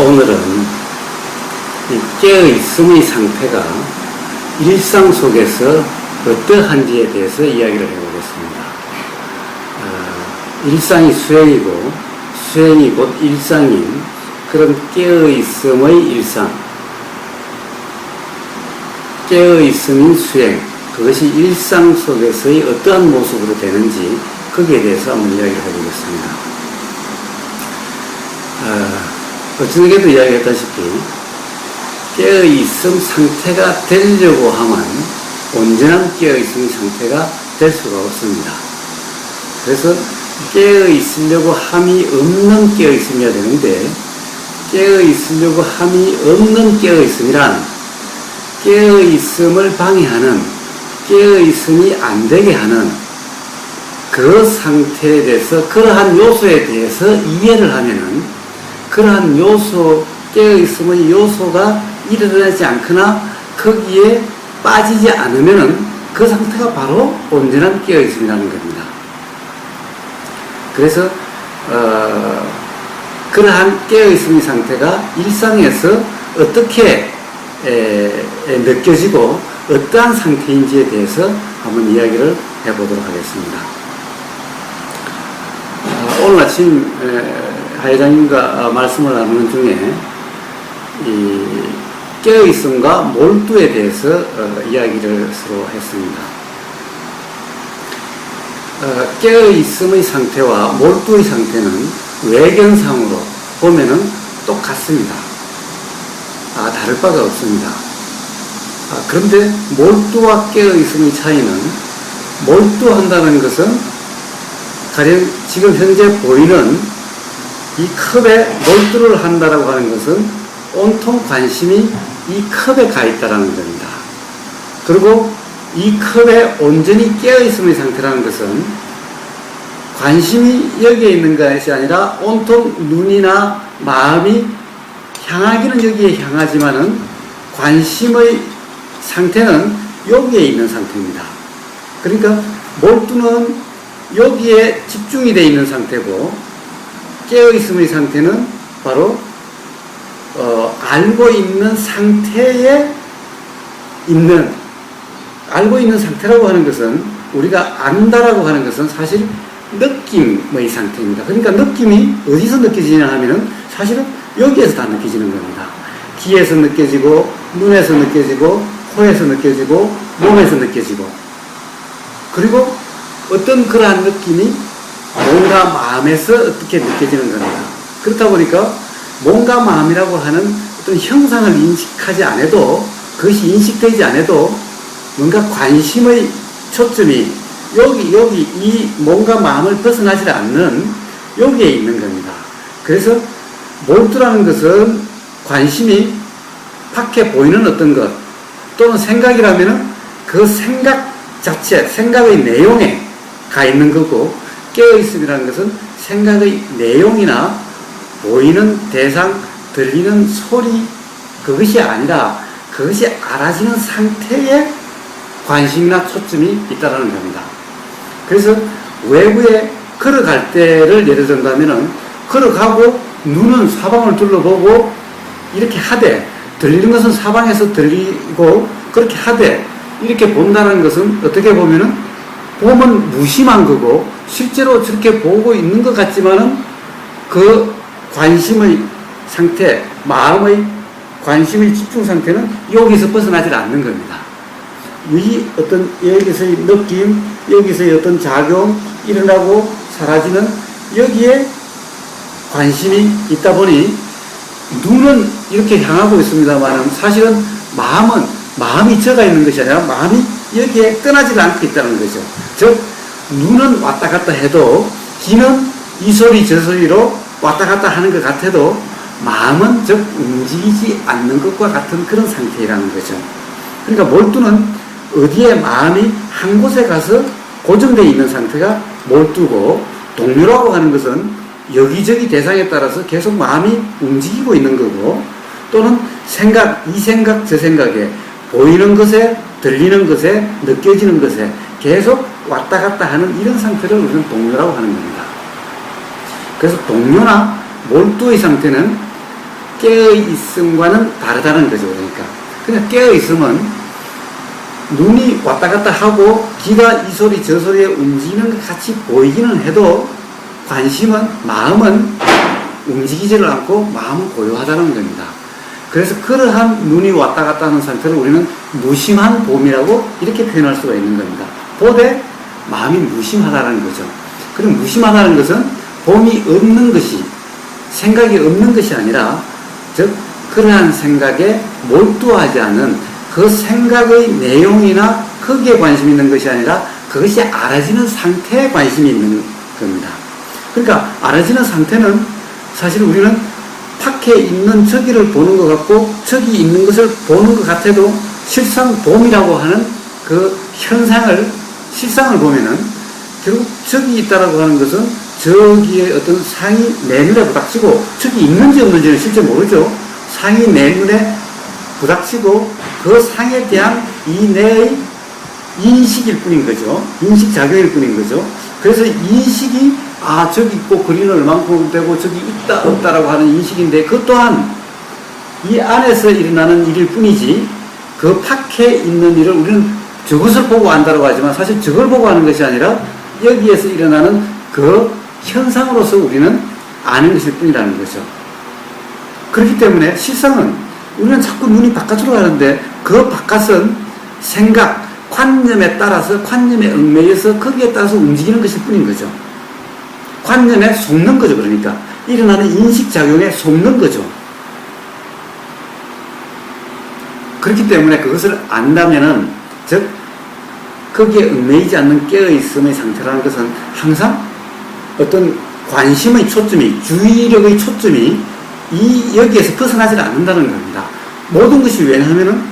오늘은 이 깨어있음의 상태가 일상 속에서 어떠한지에 대해서 이야기를 해보겠습니다. 일상이 수행이고 수행이 곧 일상인 그런 깨어있음의 일상, 깨어있음인 수행, 그것이 일상 속에서의 어떠한 모습으로 되는지 거기에 대해서 한번 이야기를 해보겠습니다. 어쩌게도 이야기했다시피 깨어있음 상태가 되려고 하면 온전한 깨어있음 상태가 될 수가 없습니다. 그래서 깨어있으려고 함이 없는 깨어있음이어야 되는데, 깨어있으려고 함이 없는 깨어있음이란 깨어있음을 방해하는, 깨어있음이 안 되게 하는 그 상태에 대해서, 그러한 요소에 대해서 이해를 하면은 그러한 요소, 깨어있음의 요소가 일어나지 않거나 거기에 빠지지 않으면은 그 상태가 바로 온전한 깨어있음이라는 겁니다. 그래서 그러한 깨어있음의 상태가 일상에서 어떻게 느껴지고 어떠한 상태인지에 대해서 한번 이야기를 해보도록 하겠습니다. 오늘 아침 하회장님과 말씀을 나누는 중에 이 깨어있음과 몰두에 대해서 이야기를 서로 했습니다. 깨어있음의 상태와 몰두의 상태는 외견상으로 보면은 똑같습니다. 다를 바가 없습니다. 그런데 몰두와 깨어있음의 차이는, 몰두한다는 것은 가령 지금 현재 보이는 이 컵에 몰두를 한다라고 하는 것은 온통 관심이 이 컵에 가 있다라는 겁니다. 그리고 이 컵에 온전히 깨어있음의 상태라는 것은 관심이 여기에 있는 것이 아니라 온통 눈이나 마음이 향하기는 여기에 향하지만은 관심의 상태는 여기에 있는 상태입니다. 그러니까 몰두는 여기에 집중이 되어 있는 상태고, 깨어있음의 상태는 바로 알고 있는 상태에 있는, 알고 있는 상태라고 하는 것은, 우리가 안다라고 하는 것은 사실 느낌의 상태입니다. 그러니까 느낌이 어디서 느껴지냐 하면은 사실은 여기에서 다 느껴지는 겁니다. 귀에서 느껴지고, 눈에서 느껴지고, 코에서 느껴지고, 몸에서 느껴지고, 그리고 어떤 그러한 느낌이 뭔가 마음에서 어떻게 느껴지는 겁니다. 그렇다 보니까 뭔가 마음이라고 하는 어떤 형상을 인식하지 않아도, 그것이 인식되지 않아도 뭔가 관심의 초점이 여기 이 뭔가 마음을 벗어나지 않는 여기에 있는 겁니다. 그래서 몰두라는 것은 관심이 밖에 보이는 어떤 것 또는 생각이라면 그 생각 자체, 생각의 내용에 가 있는 거고, 깨어있음이라는 것은 생각의 내용이나 보이는 대상, 들리는 소리, 그것이 아니라 그것이 알아지는 상태에 관심이나 초점이 있다는 겁니다. 그래서 외부에 걸어갈 때를 예를 든다면은, 걸어가고 눈은 사방을 둘러보고 이렇게 하되, 들리는 것은 사방에서 들리고 그렇게 하되, 이렇게 본다는 것은 어떻게 보면은 보면 무심한 거고 실제로 저렇게 보고 있는 것 같지만은 그 관심의 상태, 마음의 관심의 집중 상태는 여기서 벗어나지 않는 겁니다. 이 어떤 여기서의 느낌, 여기서의 어떤 작용, 일어나고 사라지는 여기에 관심이 있다 보니 눈은 이렇게 향하고 있습니다만 사실은 마음이 저가 있는 것이 아니라 마음이 여기에 떠나지 않고 있다는 거죠. 즉 눈은 왔다 갔다 해도, 귀는 이 소리 저 소리로 왔다 갔다 하는 것 같아도 마음은 즉 움직이지 않는 것과 같은 그런 상태라는 거죠. 그러니까 몰두는 어디에 마음이 한 곳에 가서 고정되어 있는 상태가 몰두고, 동요라고 하는 것은 여기저기 대상에 따라서 계속 마음이 움직이고 있는 거고, 또는 생각, 이 생각 저 생각에, 보이는 것에, 들리는 것에, 느껴지는 것에 계속 왔다 갔다 하는 이런 상태를 우리는 동요라고 하는 겁니다. 그래서 동요나 몰두의 상태는 깨어있음과는 다르다는 거죠. 그러니까 깨어있음은 눈이 왔다 갔다 하고 귀가 이 소리 저 소리에 움직이는 것 같이 보이기는 해도 관심은, 마음은 움직이지를 않고 마음은 고요하다는 겁니다. 그래서 그러한 눈이 왔다 갔다 하는 상태를 우리는 무심한 봄이라고 이렇게 표현할 수가 있는 겁니다. 보되 마음이 무심하다는 거죠. 그럼 무심하다는 것은 봄이 없는 것이, 생각이 없는 것이 아니라, 즉 그러한 생각에 몰두하지 않은 그 생각의 내용이나 크기에 관심이 있는 것이 아니라 그것이 알아지는 상태에 관심이 있는 겁니다. 그러니까 알아지는 상태는 사실 우리는 밖에 있는 저기를 보는 것 같고 저기 있는 것을 보는 것 같아도 실상 봄이라고 하는 그 현상을, 실상을 보면은 결국 저기 있다라고 하는 것은 저기에 어떤 상이 내 눈에 부닥치고, 저기 있는지 없는지는 실제 모르죠. 상이 내 눈에 부닥치고 그 상에 대한 이 내의 인식일 뿐인 거죠. 인식작용일 뿐인 거죠. 그래서 인식이 저기 있고 거리는 얼만큼 되고 저기 있다 없다라고 하는 인식인데, 그 또한 이 안에서 일어나는 일일 뿐이지 그 밖에 있는 일을 우리는 저것을 보고 안다고 하지만 사실 저걸 보고 하는 것이 아니라 여기에서 일어나는 그 현상으로서 우리는 아는 것일 뿐이라는 거죠. 그렇기 때문에 실상은 우리는 자꾸 눈이 바깥으로 가는데 그 바깥은 생각, 관념에 따라서, 관념에 얽매여서 거기에 따라서 움직이는 것일 뿐인 거죠. 관념에 속는 거죠. 그러니까 일어나는 인식작용에 속는 거죠. 그렇기 때문에 그것을 안다면은, 즉 거기에 얽매이지 않는 깨어있음의 상태라는 것은 항상 어떤 관심의 초점이, 주의력의 초점이 여기에서 벗어나지 않는다는 겁니다. 모든 것이, 왜냐하면은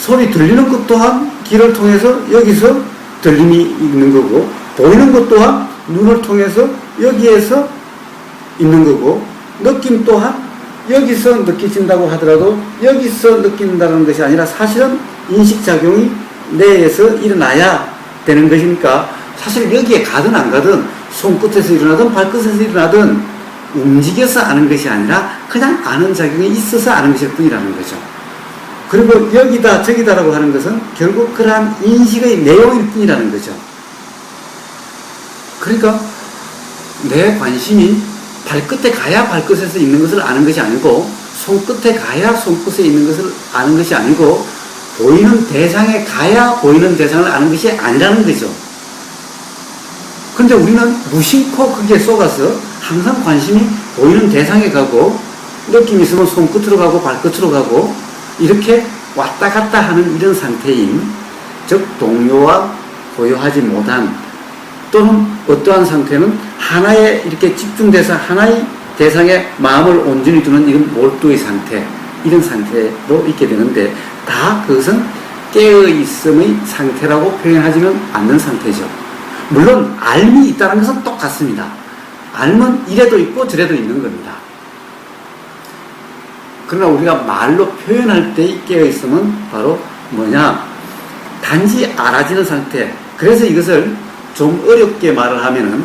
소리 들리는 것 또한 귀를 통해서 여기서 들림이 있는 거고, 보이는 것 또한 눈을 통해서 여기에서 있는 거고, 느낌 또한 여기서 느껴진다고 하더라도 여기서 느낀다는 것이 아니라 사실은 인식작용이 뇌에서 일어나야 되는 것이니까, 사실 여기에 가든 안 가든 손끝에서 일어나든 발끝에서 일어나든 움직여서 아는 것이 아니라 그냥 아는 작용이 있어서 아는 것일 뿐이라는 거죠. 그리고 여기다 저기다라고 하는 것은 결국 그러한 인식의 내용일 뿐이라는 거죠. 그러니까 내 관심이 발끝에 가야 발끝에서 있는 것을 아는 것이 아니고, 손끝에 가야 손끝에 있는 것을 아는 것이 아니고, 보이는 대상에 가야 보이는 대상을 아는 것이 아니라는 거죠. 그런데 우리는 무심코 거기에 속아서 항상 관심이 보이는 대상에 가고, 느낌이 있으면 손끝으로 가고 발끝으로 가고 이렇게 왔다 갔다 하는 이런 상태인, 즉 동요와 고요하지 못한, 또는 어떠한 상태는 하나에 이렇게 집중돼서 하나의 대상에 마음을 온전히 두는 이런 몰두의 상태, 이런 상태로 있게 되는데, 다 그것은 깨어있음의 상태라고 표현하지는 않는 상태죠. 물론 알미 있다는 것은 똑같습니다. 알면 이래도 있고 저래도 있는 겁니다. 그러나 우리가 말로 표현할 때의 깨어있음은 바로 뭐냐, 단지 알아지는 상태. 그래서 이것을 좀 어렵게 말을 하면은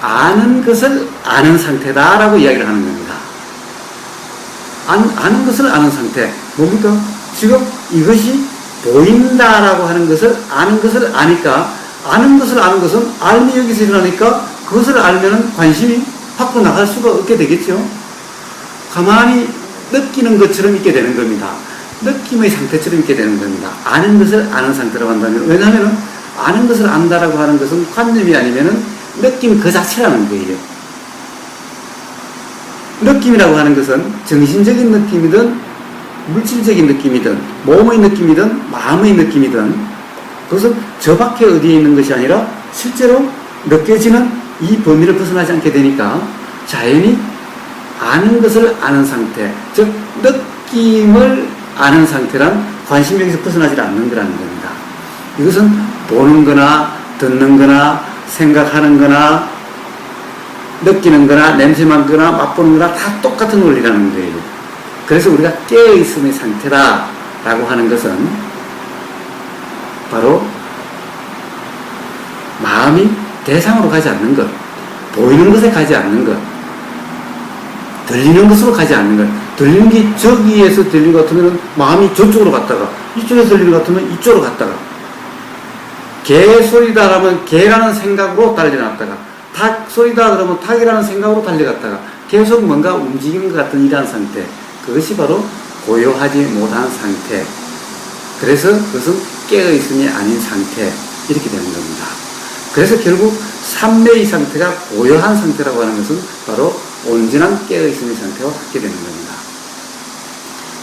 아는 것을 아는 상태다라고 이야기를 하는 겁니다. 아는 것을 아는 상태. 뭡니까? 지금 이것이 보인다라고 하는 것을 아는 것을 아니까, 아는 것을 아는 것은 알미 여기서 일어나니까 그것을 알면은 관심이 밖으로 나갈 수가 없게 되겠죠. 가만히 느끼는 것처럼 있게 되는 겁니다. 느낌의 상태처럼 있게 되는 겁니다. 아는 것을 아는 상태라고 한다면, 왜냐하면은 아는 것을 안다라고 하는 것은 관념이 아니면은 느낌 그 자체라는 거예요. 느낌이라고 하는 것은 정신적인 느낌이든 물질적인 느낌이든 몸의 느낌이든 마음의 느낌이든 그것은 저 밖에 어디에 있는 것이 아니라 실제로 느껴지는 이 범위를 벗어나지 않게 되니까 자연히 아는 것을 아는 상태, 즉 느낌을 아는 상태란 관심이 여기서 벗어나지 않는 거라는 겁니다. 이것은 보는 거나 듣는 거나 생각하는 거나 느끼는 거나 냄새 맡거나 맛보는 거나 다 똑같은 원리라는 거예요. 그래서 우리가 깨어있음의 상태다라고 하는 것은 바로 마음이 대상으로 가지 않는 것, 보이는 것에 가지 않는 것, 들리는 것으로 가지 않는 거예요. 들리는 게 저기에서 들리는 것 같으면 마음이 저쪽으로 갔다가, 이쪽에서 들리는 것 같으면 이쪽으로 갔다가, 개 소리다 그러면 개라는 생각으로 달려났다가, 닭 소리다 그러면 닭이라는 생각으로 달려갔다가, 계속 뭔가 움직이는 것 같은 이러한 상태. 그것이 바로 고요하지 못한 상태. 그래서 그것은 깨어있음이 아닌 상태. 이렇게 되는 겁니다. 그래서 결국 삼매의 상태가 고요한 상태라고 하는 것은 바로 온전한 깨어있음의 상태와 같게 되는 겁니다.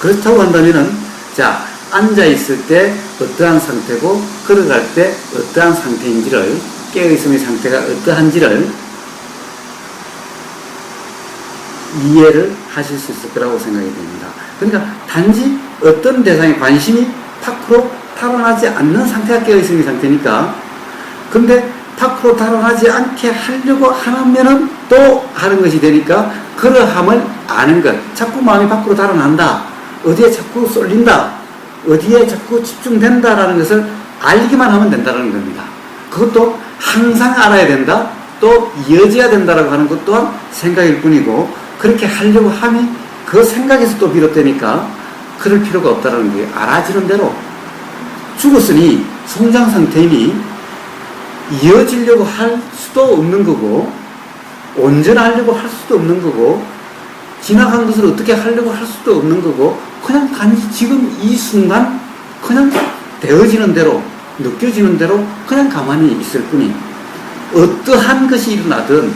그렇다고 한다면은, 자, 앉아있을 때 어떠한 상태고, 걸어갈 때 어떠한 상태인지를, 깨어있음의 상태가 어떠한지를 이해를 하실 수 있을 거라고 생각이 됩니다. 그러니까 단지 어떤 대상에 관심이 밖으로 탈환하지 않는 상태가 깨어있음의 상태니까, 근데 밖으로 탈환하지 않게 하려고 하면은 또 하는 것이 되니까, 그러함을 아는 것. 자꾸 마음이 밖으로 탈환한다, 어디에 자꾸 쏠린다, 어디에 자꾸 집중된다라는 것을 알기만 하면 된다는 겁니다. 그것도 항상 알아야 된다, 또 이어져야 된다라고 하는 것 또한 생각일 뿐이고, 그렇게 하려고 함이 그 생각에서 또 비롯되니까 그럴 필요가 없다는 거예요. 알아지는 대로. 죽었으니, 성장 상태이니 이어지려고 할 수도 없는 거고, 온전하려고 할 수도 없는 거고, 지나간 것을 어떻게 하려고 할 수도 없는 거고, 그냥 단지 지금 이 순간 그냥 되어지는 대로, 느껴지는 대로 그냥 가만히 있을 뿐이, 어떠한 것이 일어나든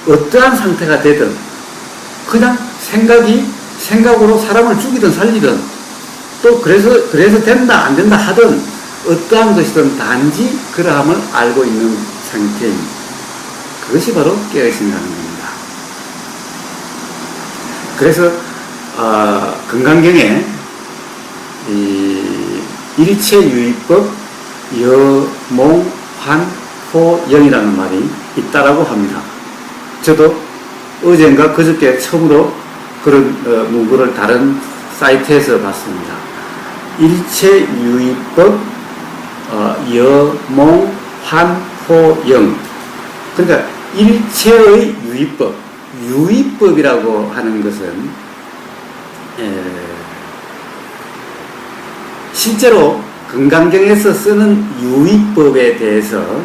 어떠한 상태가 되든 그냥 생각으로 사람을 죽이든 살리든, 또 그래서 된다 안 된다 하든 어떠한 것이든 단지 그러함을 알고 있는 상태인, 그것이 바로 깨어있음이라는 겁니다. 그래서 건강경에 일체유의법 여몽환호영이라는 말이 있다라고 합니다. 저도 어젠가 그저께 처음으로 그런 문구를 다른 사이트에서 봤습니다. 일체유의법 여몽환호영. 그러니까 일체의 유의법, 유의법이라고 하는 것은 실제로 건강경에서 쓰는 유의법에 대해서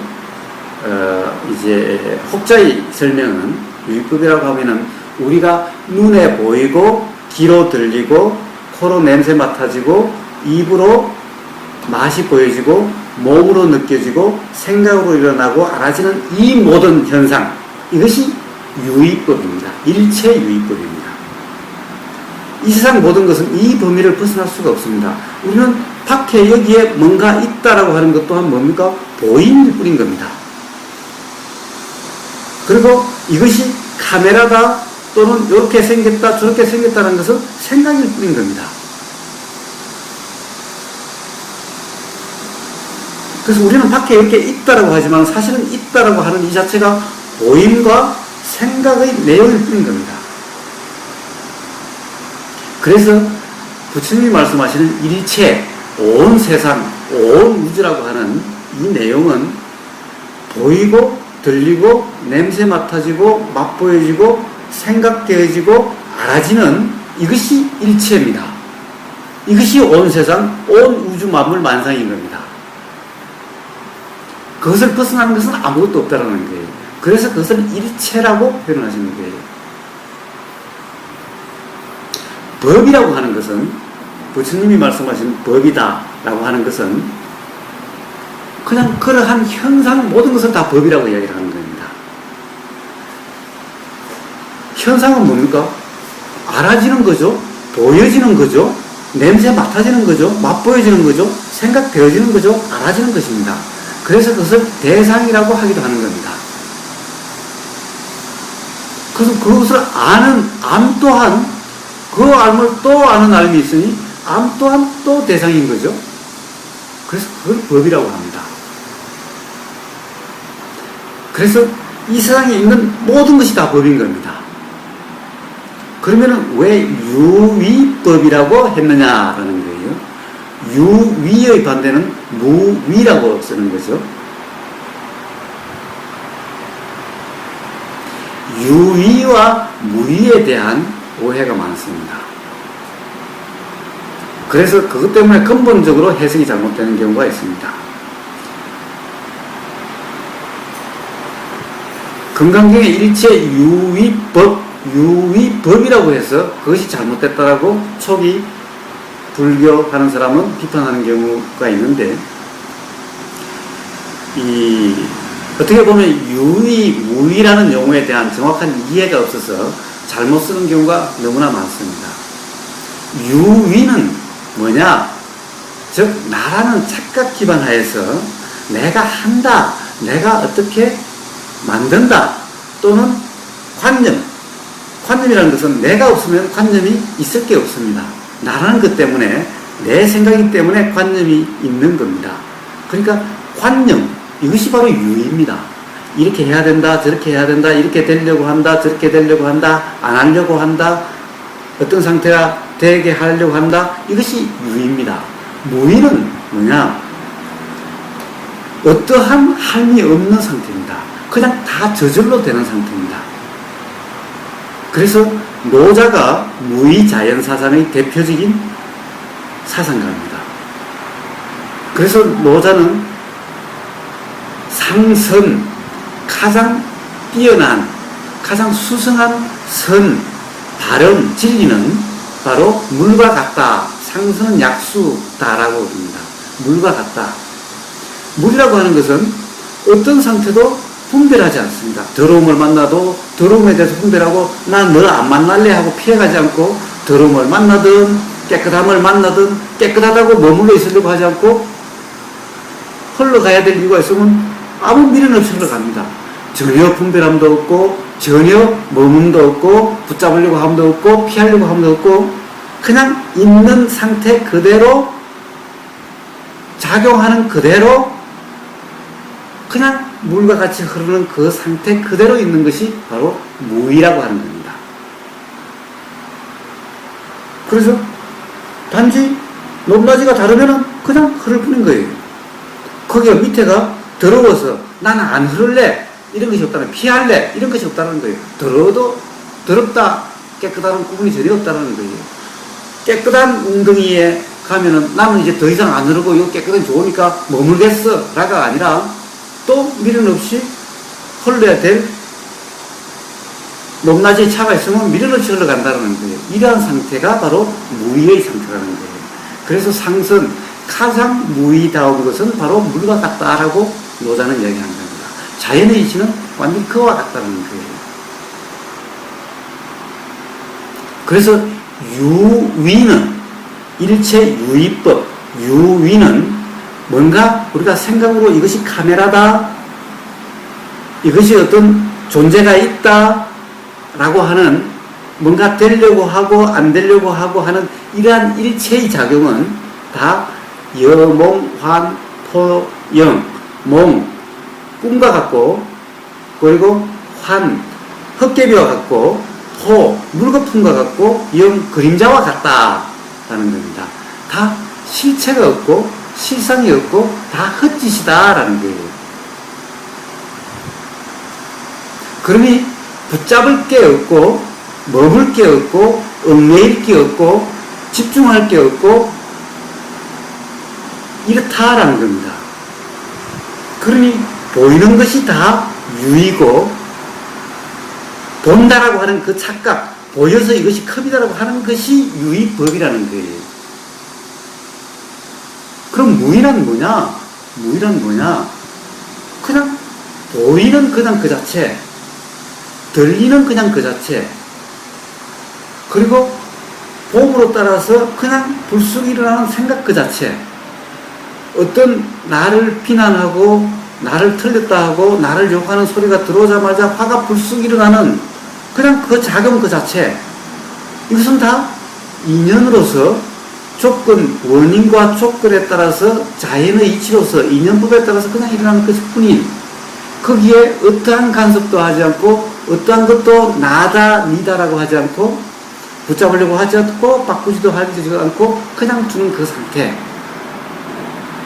이제 혹자의 설명은, 유의법이라고 하면은 우리가 눈에 보이고 귀로 들리고 코로 냄새 맡아지고 입으로 맛이 보여지고 몸으로 느껴지고 생각으로 일어나고 알아지는 이 모든 현상, 이것이 유의법입니다. 일체 유의법입니다. 이 세상 모든 것은 이 범위를 벗어날 수가 없습니다. 우리는 밖에 여기에 뭔가 있다라고 하는 것 또한 뭡니까? 보임일 뿐인 겁니다. 그리고 이것이 카메라다, 또는 이렇게 생겼다 저렇게 생겼다는 것은 생각일 뿐인 겁니다. 그래서 우리는 밖에 이렇게 있다라고 하지만 사실은 있다라고 하는 이 자체가 보임과 생각의 내용일 뿐인 겁니다. 그래서 부처님이 말씀하시는 일체, 온 세상, 온 우주라고 하는 이 내용은 보이고 들리고 냄새 맡아지고 맛보여지고 생각되어지고 알아지는 이것이 일체입니다. 이것이 온 세상, 온 우주 만물 만상인 겁니다. 그것을 벗어나는 것은 아무것도 없다는 거예요. 그래서 그것을 일체라고 표현하시는 거예요. 법이라고 하는 것은, 부처님이 말씀하신 법이다 라고 하는 것은 그냥 그러한 현상 모든 것을 다 법이라고 이야기를 하는 겁니다. 현상은 뭡니까? 알아지는 거죠. 보여지는 거죠. 냄새 맡아지는 거죠. 맛보여지는 거죠. 생각되어지는 거죠. 알아지는 것입니다. 그래서 그것을 대상이라고 하기도 하는 겁니다. 그래서 그것을 아는 암 또한, 그 암을 또 아는 암이 있으니 암 또한 또 대상인 거죠. 그래서 그걸 법이라고 합니다. 그래서 이 세상에 있는 모든 것이 다 법인 겁니다. 그러면 왜 유위법이라고 했느냐라는 거예요. 유위의 반대는 무위라고 쓰는 거죠. 유의와 무의에 대한 오해가 많습니다. 그래서 그것 때문에 근본적으로 해석이 잘못되는 경우가 있습니다. 금강경의 일체 유의법이라고 해서 그것이 잘못됐다라고 초기 불교하는 사람은 비판하는 경우가 있는데, 어떻게 보면 유의, 무의라는 용어에 대한 정확한 이해가 없어서 잘못 쓰는 경우가 너무나 많습니다. 유의는 뭐냐? 즉, 나라는 착각 기반 하에서 내가 한다, 내가 어떻게 만든다, 또는 관념이라는 것은 내가 없으면 관념이 있을 게 없습니다. 나라는 것 때문에, 내 생각이기 때문에 관념이 있는 겁니다. 그러니까 관념, 이것이 바로 유의입니다. 이렇게 해야 된다, 저렇게 해야 된다, 이렇게 되려고 한다, 저렇게 되려고 한다, 안 하려고 한다, 어떤 상태가 되게 하려고 한다, 이것이 유의입니다. 무의는 뭐냐? 어떠한 할미 없는 상태입니다. 그냥 다 저절로 되는 상태입니다. 그래서 노자가 무의자연사상의 대표적인 사상가입니다. 그래서 노자는 상선, 가장 뛰어난, 가장 수성한 선, 발음, 진리는 바로 물과 같다. 상선은 약수다라고 합니다. 물과 같다. 물이라고 하는 것은 어떤 상태도 분별하지 않습니다. 더러움을 만나도 더러움에 대해서 분별하고 난 너 안 만날래 하고 피해가지 않고, 더러움을 만나든 깨끗함을 만나든 깨끗하다고 머물러 있으려고 하지 않고 흘러가야 될 이유가 있으면 아무 미련 없이 흘러갑니다. 전혀 분별함도 없고 전혀 머문도 없고 붙잡으려고 함도 없고 피하려고 함도 없고 그냥 있는 상태 그대로 작용하는 그대로 그냥 물과 같이 흐르는 그 상태 그대로 있는 것이 바로 무의라고 하는 겁니다. 그래서 단지 높낮이가 다르면은 그냥 흐를 뿐인 거예요. 거기가 밑에가 더러워서 나는 안 흐를래 이런 것이 없다는, 피할래 이런 것이 없다는 거예요. 더러워도 더럽다 깨끗한 구분이 전혀 없다는 거예요. 깨끗한 웅덩이에 가면은 나는 이제 더 이상 안 흐르고 이거 깨끗한 좋으니까 머물겠어 라가 아니라 또 미련 없이 흘러야 될 높낮이 차가 있으면 미련 없이 흘러간다는 거예요. 이러한 상태가 바로 무의의 상태라는 거예요. 그래서 상선, 가장 무의다운 것은 바로 물과 같다라고 노자는 이야기하는 겁니다. 자연의 이치는 완전히 그와 같다는 거예요. 그래서 유위는 일체 유의법, 유위는 뭔가 우리가 생각으로 이것이 카메라다, 이것이 어떤 존재가 있다 라고 하는, 뭔가 되려고 하고 안 되려고 하고 하는 이러한 일체의 작용은 다 여몽, 환, 토, 영, 몽, 꿈과 같고, 그리고 환, 헛개비와 같고, 토, 물거품과 같고, 영, 그림자와 같다라는 겁니다. 다 실체가 없고 실상이 없고 다 헛짓이다라는 거예요. 그러니 붙잡을 게 없고 머물 게 없고 얽매일 게 없고 집중할 게 없고 이렇다라는 겁니다. 그러니 보이는 것이 다 유이고 본다라고 하는 그 착각, 보여서 이것이 컵이다라고 하는 것이 유의법이라는 거예요. 그럼 무의란 뭐냐? 무의란 뭐냐? 그냥 보이는 그냥 그 자체, 들리는 그냥 그 자체, 그리고 봄으로 따라서 그냥 불쑥 일어나는 생각 그 자체, 어떤 나를 비난하고 나를 틀렸다 하고 나를 욕하는 소리가 들어오자마자 화가 불쑥 일어나는 그냥 그 작용 그 자체, 이것은 다 인연으로서 조건, 원인과 조건에 따라서 자연의 이치로서 인연법에 따라서 그냥 일어나는 것일 뿐인, 거기에 어떠한 간섭도 하지 않고 어떠한 것도 나다 니다라고 하지 않고 붙잡으려고 하지 않고 바꾸지도 하지 않고 그냥 두는 그 상태,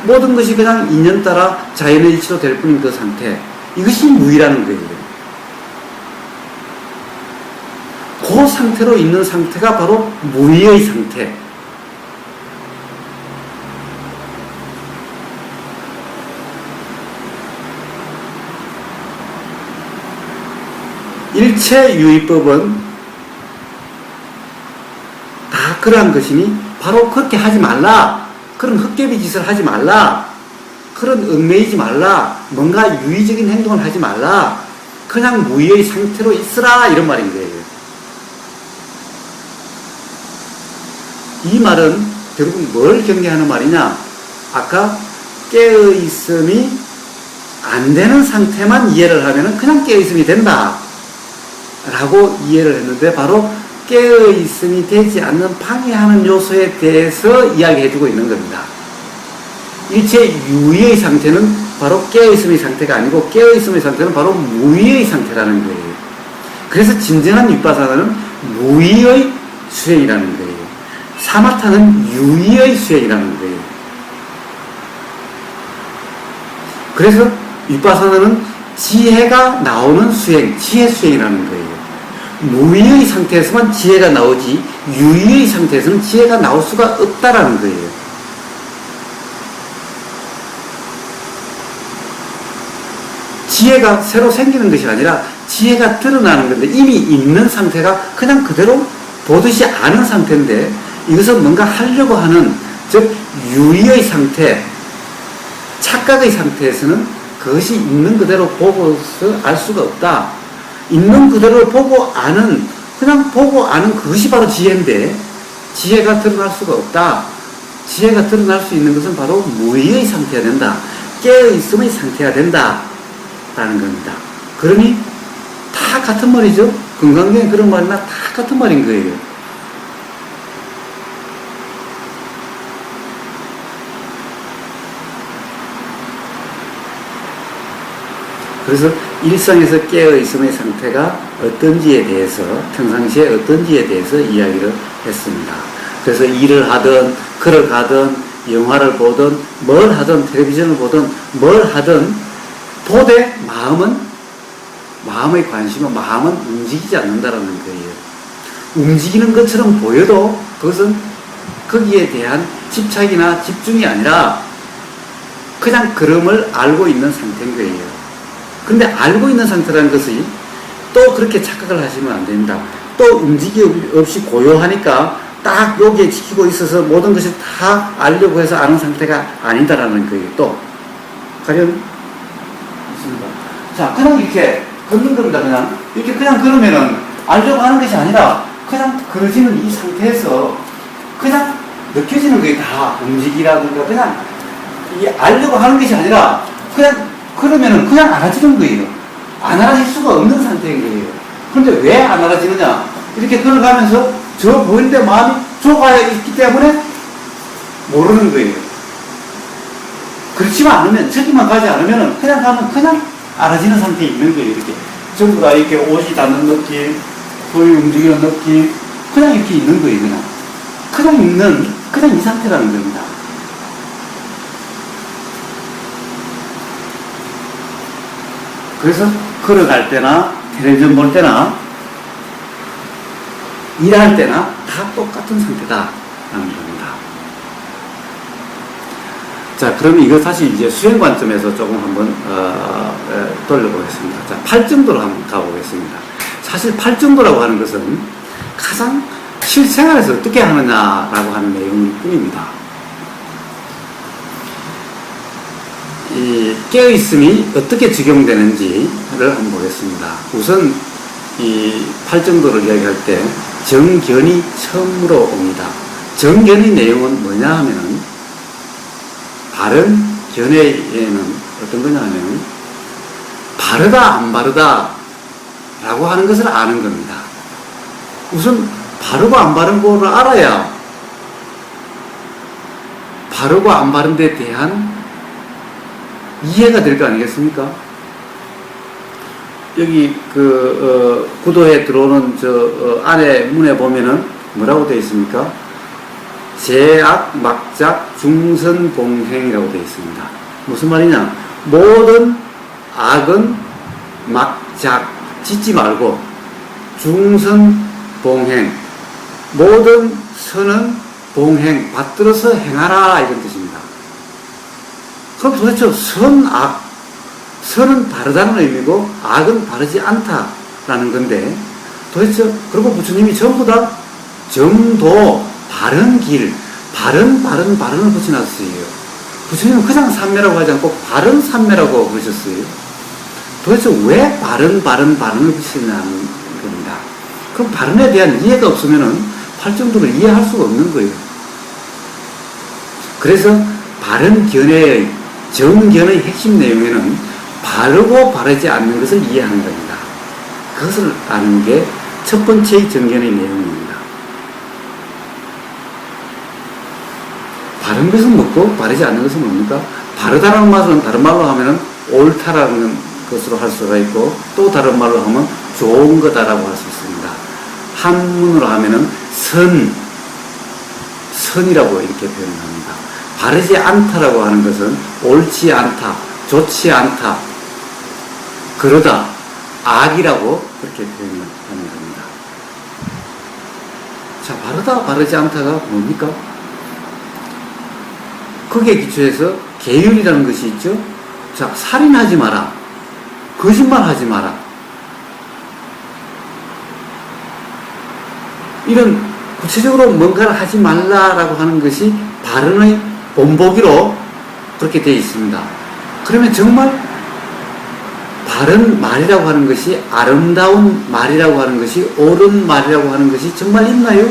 모든 것이 그냥 인연 따라 자연의 이치로 될 뿐인 그 상태, 이것이 무의라는 거예요. 그 상태로 있는 상태가 바로 무의의 상태. 일체유의법은 다 그러한 것이니 바로 그렇게 하지 말라. 그런 헛개비 짓을 하지 말라. 그런 얽매이지 말라. 뭔가 유의적인 행동을 하지 말라. 그냥 무의의 상태로 있으라. 이런 말인 거예요. 이 말은 결국 뭘 경계하는 말이냐? 아까 깨어있음이 안 되는 상태만 이해를 하면 그냥 깨어있음이 된다 라고 이해를 했는데, 바로 깨어있음이 되지 않는 방해하는 요소에 대해서 이야기해주고 있는 겁니다. 일체 유의의 상태는 바로 깨어있음의 상태가 아니고, 깨어있음의 상태는 바로 무의의 상태라는 거예요. 그래서 진정한 윗바사나는 무의의 수행이라는 거예요. 사마타는 유의의 수행이라는 거예요. 그래서 윗바사나는 지혜가 나오는 수행, 지혜 수행이라는 거예요. 무의의 상태에서만 지혜가 나오지 유의의 상태에서는 지혜가 나올 수가 없다라는 거예요. 지혜가 새로 생기는 것이 아니라 지혜가 드러나는 건데, 이미 있는 상태가 그냥 그대로 보듯이 아는 상태인데, 이것은 뭔가 하려고 하는, 즉 유의의 상태, 착각의 상태에서는 그것이 있는 그대로 보고서 알 수가 없다. 있는 그대로 보고 아는, 그냥 보고 아는 그것이 바로 지혜인데, 지혜가 드러날 수가 없다. 지혜가 드러날 수 있는 것은 바로 무의의 상태가 된다. 깨어있음의 상태가 된다 라는 겁니다. 그러니 다 같은 말이죠. 금강경에 그런 말이나 다 같은 말인 거예요. 그래서 일상에서 깨어있음의 상태가 어떤지에 대해서, 평상시에 어떤지에 대해서 이야기를 했습니다. 그래서 일을 하든, 걸어가든, 영화를 보든, 뭘 하든, 텔레비전을 보든, 뭘 하든, 보되 마음의 관심은, 마음은 움직이지 않는다라는 거예요. 움직이는 것처럼 보여도 그것은 거기에 대한 집착이나 집중이 아니라 그냥 그름을 알고 있는 상태인 거예요. 근데 알고 있는 상태라는 것이 또 그렇게 착각을 하시면 안 됩니다. 또 움직임 없이 고요하니까 딱 여기에 지키고 있어서 모든 것을 다 알려고 해서 아는 상태가 아니다라는 거예요. 또 가령 있습니다. 자, 그냥 이렇게 걷는 겁니다. 그냥 이렇게 그냥 걸으면은 알려고 하는 것이 아니라 그냥 걸어지는 이 상태에서 그냥 느껴지는 게 다 움직이라든가, 그냥 이게 알려고 하는 것이 아니라 그냥 그러면은 그냥 알아지는 거예요. 안 알아질 수가 없는 상태인 거예요. 그런데 왜 안 알아지느냐? 이렇게 걸어가면서 저 보이는데 마음이 저가 있기 때문에 모르는 거예요. 그렇지만 않으면, 저기만 가지 않으면 그냥 가면 그냥 알아지는 상태에 있는 거예요. 이렇게 전부 다 이렇게 옷이 닿는 느낌, 손이 움직이는 느낌, 그냥 이렇게 있는 거예요. 그냥 있는, 그냥 이 상태라는 겁니다. 그래서 걸어갈 때나 텔레비전 볼 때나 일할 때나 다 똑같은 상태다라는 겁니다. 자, 그러면 이거 사실 이제 수행 관점에서 조금 한번 돌려보겠습니다. 자, 8정도로 한번 가보겠습니다. 사실 8정도라고 하는 것은 가장 실생활에서 어떻게 하느냐라고 하는 내용일 뿐입니다. 이 깨어있음이 어떻게 적용되는지를 한번 보겠습니다. 우선 이 8정도를 이야기할 때 정견이 처음으로 옵니다. 정견의 내용은 뭐냐 하면은, 바른 견해에는 어떤 거냐 하면 바르다 안 바르다 라고 하는 것을 아는 겁니다. 우선 바르고 안 바른 거를 알아야 바르고 안 바른 데 대한 이해가 될 거 아니겠습니까? 여기 구도에 들어오는 안에 문에 보면은 뭐라고 되어 있습니까? 제악, 막작, 중선, 봉행이라고 되어 있습니다. 무슨 말이냐? 모든 악은 막작 짓지 말고, 중선, 봉행, 모든 선은 봉행, 받들어서 행하라 이런 뜻입니다. 그럼 도대체 선, 악, 선은 바르다는 의미고 악은 바르지 않다라는 건데 도대체 그리고 부처님이 전부 다 정도, 바른 길, 바른을 붙여놨어요. 부처님은 그냥 삼매라고 하지 않고 바른 삼매라고 그러셨어요. 도대체 왜 바른을 붙이냐는 겁니다. 그럼 바른에 대한 이해가 없으면은 팔정도를 이해할 수가 없는 거예요. 그래서 바른 견해의 정견의 핵심 내용에는 바르고 바르지 않는 것을 이해하는 겁니다. 그것을 아는 게 첫 번째의 정견의 내용입니다. 바른 것은 뭐고 바르지 않는 것은 뭡니까? 바르다라는 말은 다른 말로 하면은 옳다라는 것으로 할 수가 있고 또 다른 말로 하면 좋은 거다라고 할 수 있습니다. 한문으로 하면은 선이라고 이렇게 표현합니다. 바르지 않다라고 하는 것은 옳지 않다, 좋지 않다, 그러다, 악이라고 그렇게 표현을 하는 겁니다. 자, 바르다, 바르지 않다가 뭡니까? 거기에 기초해서 계율이라는 것이 있죠. 자, 살인하지 마라, 거짓말하지 마라, 이런 구체적으로 뭔가를 하지 말라라고 하는 것이 바른의 본보기로 그렇게 되어 있습니다. 그러면 정말 바른 말이라고 하는 것이, 아름다운 말이라고 하는 것이, 옳은 말이라고 하는 것이 정말 있나요?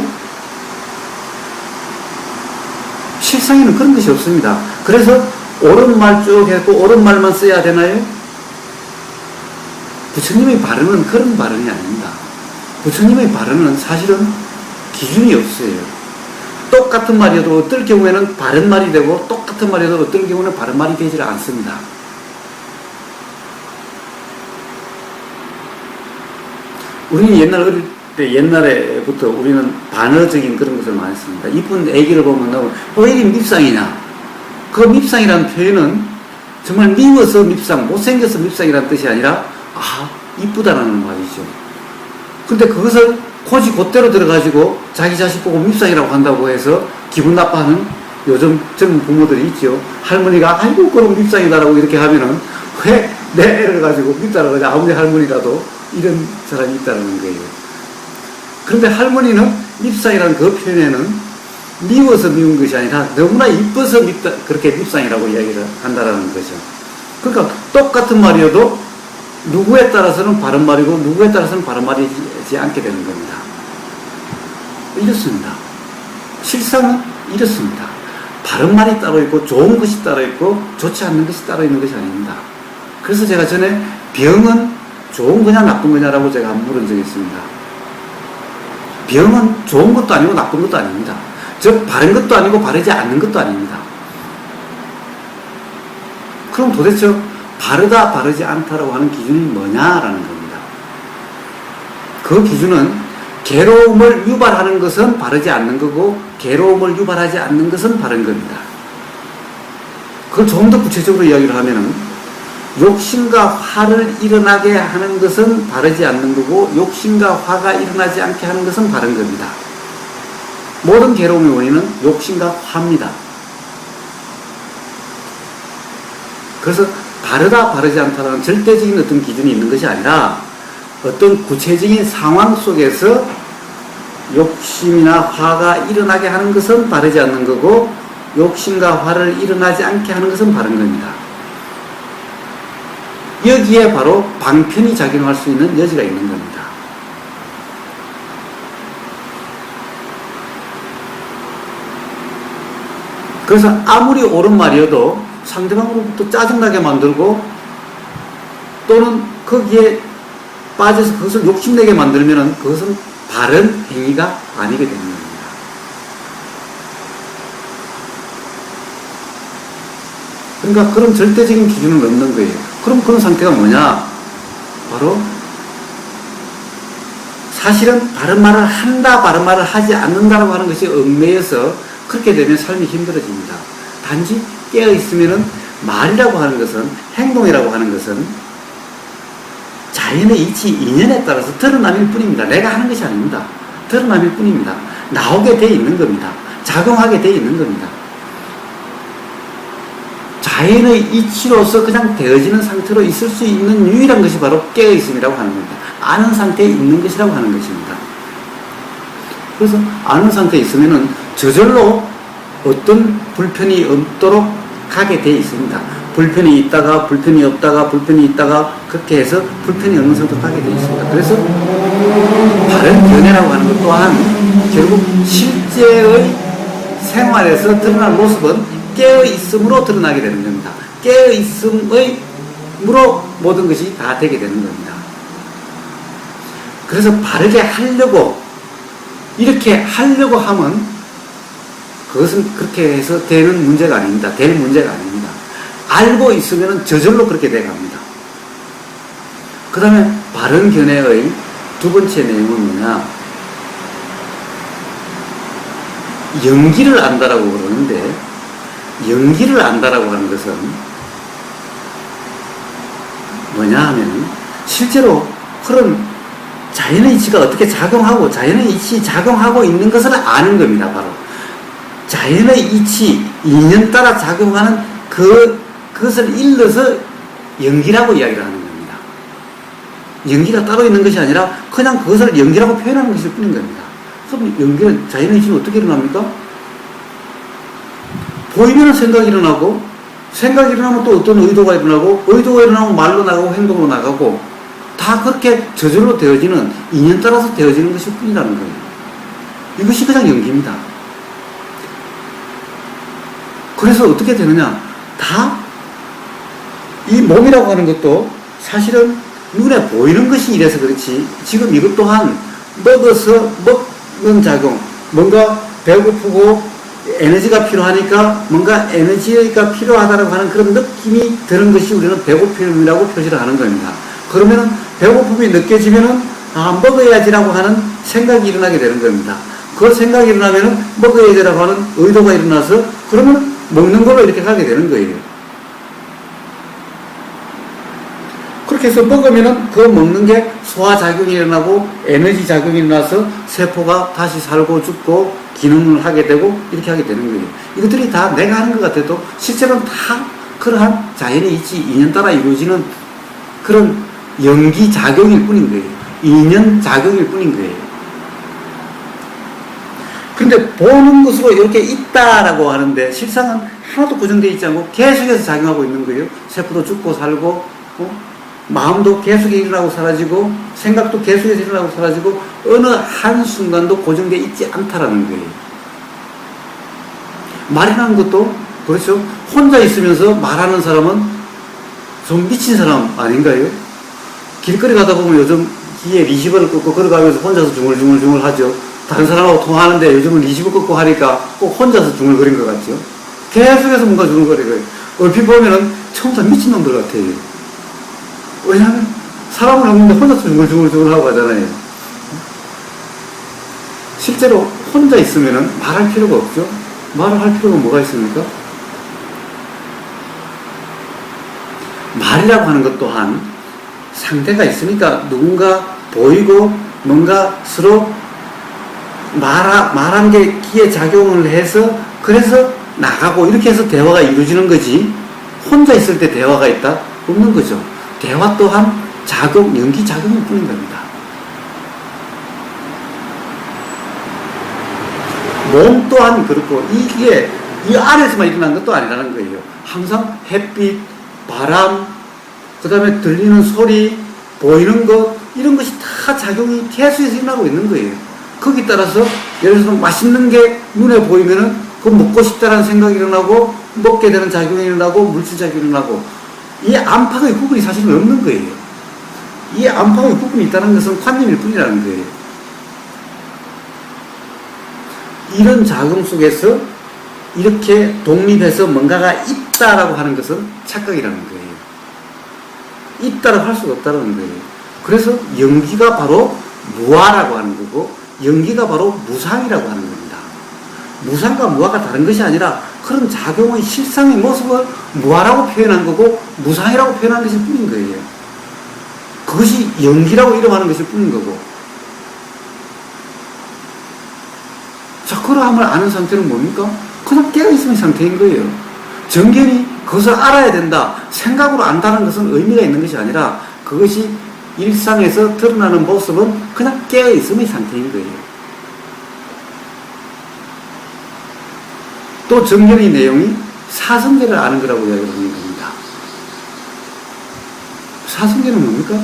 실상에는 그런 것이 없습니다. 그래서 옳은 말 쭉 해서 옳은 말만 써야 되나요? 부처님의 발언은 그런 발언이 아닙니다. 부처님의 발언은 사실은 기준이 없어요. 똑같은 말이어도 어떨 경우에는 바른 말이 되고 똑같은 말이어도 어떨 경우는 바른 말이 되지 않습니다. 우리는 옛날에부터 우리는 반어적인 그런 것을 많이 씁니다. 이쁜 애기를 보면 왜 이리 밉상이냐? 그 밉상이라는 표현은 정말 미워서 밉상, 못생겨서 밉상이라는 뜻이 아니라 이쁘다라는 말이죠. 근데 그것을 고지 곧대로 들어가지고 자기 자식 보고 밉상이라고 한다고 해서 기분 나빠하는 요즘 젊은 부모들이 있죠. 할머니가 아이고 그럼 밉상이다라고 이렇게 하면은 왜 내 애를 가지고 밉다라고 하지? 아무리 할머니라도 이런 사람이 있다는 거예요. 그런데 할머니는 밉상이라는 그 표현에는 미워서 미운 것이 아니라 너무나 이뻐서 밉다, 그렇게 밉상이라고 이야기를 한다라는 거죠. 그러니까 똑같은 말이어도 누구에 따라서는 바른 말이고 누구에 따라서는 바른 말이지 않게 되는 겁니다. 이렇습니다. 실상은 이렇습니다. 바른 말이 따로 있고 좋은 것이 따로 있고 좋지 않는 것이 따로 있는 것이 아닙니다. 그래서 제가 전에 병은 좋은 거냐 나쁜 거냐라고 제가 한번 물은 적이 있습니다. 병은 좋은 것도 아니고 나쁜 것도 아닙니다. 즉 바른 것도 아니고 바르지 않는 것도 아닙니다. 그럼 도대체 바르다 바르지 않다라고 하는 기준이 뭐냐라는 겁니다. 그 기준은 괴로움을 유발하는 것은 바르지 않는 거고 괴로움을 유발하지 않는 것은 바른 겁니다. 그걸 조금 더 구체적으로 이야기를 하면은 욕심과 화를 일어나게 하는 것은 바르지 않는 거고 욕심과 화가 일어나지 않게 하는 것은 바른 겁니다. 모든 괴로움의 원인은 욕심과 화입니다. 그래서 바르다 바르지 않다라는 절대적인 어떤 기준이 있는 것이 아니라 어떤 구체적인 상황 속에서 욕심이나 화가 일어나게 하는 것은 바르지 않는 거고 욕심과 화를 일어나지 않게 하는 것은 바른 겁니다. 여기에 바로 방편이 작용할 수 있는 여지가 있는 겁니다. 그래서 아무리 옳은 말이어도 상대방으로부터 짜증나게 만들고 또는 거기에 빠져서 그것을 욕심내게 만들면 그것은 바른 행위가 아니게 되는 겁니다. 그러니까 그런 절대적인 기준은 없는 거예요. 그럼 그런 상태가 뭐냐? 바로 사실은 바른 말을 한다, 바른 말을 하지 않는다라고 하는 것이 얽매여서 그렇게 되면 삶이 힘들어집니다. 단지 깨어있으면은 말이라고 하는 것은, 행동이라고 하는 것은 자연의 이치, 인연에 따라서 드러나는 뿐입니다. 내가 하는 것이 아닙니다. 드러남일 뿐입니다. 나오게 돼 있는 겁니다. 작용하게 돼 있는 겁니다. 자연의 이치로서 그냥 되어지는 상태로 있을 수 있는 유일한 것이 바로 깨어있음이라고 하는 겁니다. 아는 상태에 있는 것이라고 하는 것입니다. 그래서 아는 상태에 있으면은 저절로 어떤 불편이 없도록 가게 돼 있습니다. 불편이 있다가 불편이 없다가 불편이 있다가 그렇게 해서 불편이 없는 상태로 가게 돼 있습니다. 그래서 바른 견해라고 하는 것 또한 결국 실제의 생활에서 드러난 모습은 깨어있음으로 드러나게 되는 겁니다. 깨어있음으로 모든 것이 다 되게 되는 겁니다. 그래서 바르게 하려고 이렇게 하려고 하면 그것은 그렇게 해서 되는 문제가 아닙니다. 될 문제가 아닙니다. 알고 있으면 저절로 그렇게 돼갑니다. 그 다음에 바른 견해의 두 번째 내용은 뭐냐, 연기를 안다라고 그러는데, 연기를 안다라고 하는 것은 뭐냐 하면 실제로 그런 자연의 이치가 어떻게 작용하고 자연의 이치 작용하고 있는 것을 아는 겁니다. 바로 자연의 이치, 인연 따라 작용하는 그것을 일러서 연기라고 이야기를 하는 겁니다. 연기가 따로 있는 것이 아니라 그냥 그것을 연기라고 표현하는 것일 뿐인 겁니다. 그럼 연기는, 자연의 이치는 어떻게 일어납니까? 보이면 생각이 일어나고, 생각이 일어나면 또 어떤 의도가 일어나고, 의도가 일어나면 말로 나가고 행동으로 나가고, 다 그렇게 저절로 되어지는, 인연 따라서 되어지는 것일 뿐이라는 거예요. 이것이 그냥 연기입니다. 그래서 어떻게 되느냐, 다 이 몸이라고 하는 것도 사실은 눈에 보이는 것이 이래서 그렇지, 지금 이것 또한 먹어서 먹는 작용, 뭔가 배고프고 에너지가 필요하니까 뭔가 에너지가 필요하다고 하는 그런 느낌이 드는 것이 우리는 배고픔이라고 표시를 하는 겁니다. 그러면은 배고픔이 느껴지면은 먹어야지라고 하는 생각이 일어나게 되는 겁니다. 그 생각이 일어나면은 먹어야지라고 하는 의도가 일어나서 그러면 먹는 걸로 이렇게 가게 되는 거예요. 그렇게 해서 먹으면은 그 먹는 게 소화작용이 일어나고 에너지 작용이 일어나서 세포가 다시 살고 죽고 기능을 하게 되고 이렇게 하게 되는 거예요. 이것들이 다 내가 하는 것 같아도 실제로는 다 그러한 자연의 이치, 인연 따라 이루어지는 그런 연기 작용일 뿐인 거예요. 인연 작용일 뿐인 거예요. 근데 보는 것으로 이렇게 있다라고 하는데 실상은 하나도 고정되어 있지 않고 계속해서 작용하고 있는 거예요. 세포도 죽고 살고, 마음도 계속 일어나고 사라지고, 생각도 계속해서 일어나고 사라지고, 어느 한순간도 고정되어 있지 않다라는 거예요. 말이라는 것도 그렇죠. 혼자 있으면서 말하는 사람은 좀 미친 사람 아닌가요? 길거리 가다 보면 요즘 귀에 리시버를 꽂고 걸어가면서 혼자서 중얼중얼 하죠. 다른 사람하고 통화하는데 요즘은 리시버 꽂고 하니까 꼭 혼자서 중얼거린 것 같죠. 계속해서 뭔가 중얼거리고, 얼핏 보면은 처음부터 미친놈들 같아요. 왜냐하면 사람을 없는데 혼자서 중얼중얼 하고 하잖아요. 실제로 혼자 있으면은 말할 필요가 없죠. 말을 할 필요가 뭐가 있습니까? 말이라고 하는 것 또한 상대가 있으니까 누군가 보이고 뭔가 서로 말한 게 귀에 작용을 해서 그래서 나가고 이렇게 해서 대화가 이루어지는 거지, 혼자 있을 때 대화가 있다? 없는 거죠. 대화 또한 작용, 연기 작용일 뿐인 겁니다. 몸 또한 그렇고, 이게 이 안에서만 일어난 것도 아니라는 거예요. 항상 햇빛, 바람, 그 다음에 들리는 소리, 보이는 것, 이런 것이 다 작용이 계속해서 일어나고 있는 거예요. 거기에 따라서 예를 들어서 맛있는 게 눈에 보이면은 그거 먹고 싶다라는 생각이 일어나고, 먹게 되는 작용이 일어나고, 물질 작용이 일어나고, 이 안팎의 구분이 사실은 없는 거예요. 이 안팎의 구분이 있다는 것은 관념일 뿐이라는 거예요. 이런 작용 속에서 이렇게 독립해서 뭔가가 있다라고 하는 것은 착각이라는 거예요. 있다라고 할 수가 없다는 거예요. 그래서 연기가 바로 무아라고 하는 거고, 연기가 바로 무상이라고 하는 겁니다. 무상과 무아가 다른 것이 아니라 그런 작용의 실상의 모습을 무아라고 표현한 거고 무상이라고 표현한 것일 뿐인 거예요. 그것이 연기라고 이름하는 것일 뿐인 거고, 그러함을 아는 상태는 뭡니까? 그냥 깨어있는 상태인 거예요. 정견이 그것을 알아야 된다, 생각으로 안다는 것은 의미가 있는 것이 아니라 그것이 일상에서 드러나는 모습은 그냥 깨어있음의 상태인 거예요. 또 정견의 내용이 사성계를 아는 거라고 이야기를 하는 겁니다. 사성계는 뭡니까?